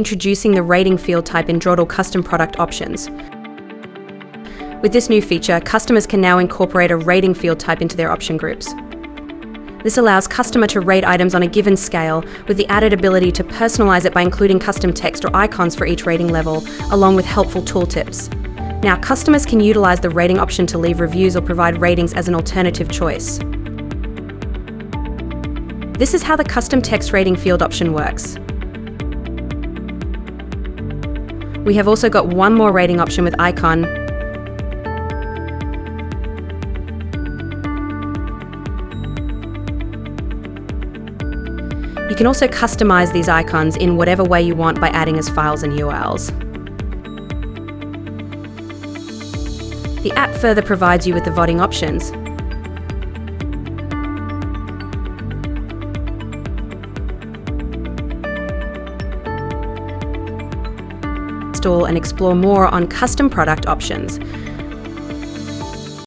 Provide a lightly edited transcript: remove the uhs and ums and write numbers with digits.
Introducing the rating field type in Drodl custom product options. With this new feature, customers can now incorporate a rating field type into their option groups. This allows customer to rate items on a given scale, with the added ability to personalize it by including custom text or icons for each rating level, along with helpful tooltips. Now, customers can utilize the rating option to leave reviews or provide ratings as an alternative choice. This is how the custom text rating field option works. We have also got one more rating option with icon. You can also customize these icons in whatever way you want by adding as files and URLs. The app further provides you with the voting options. Install and explore more on custom product options.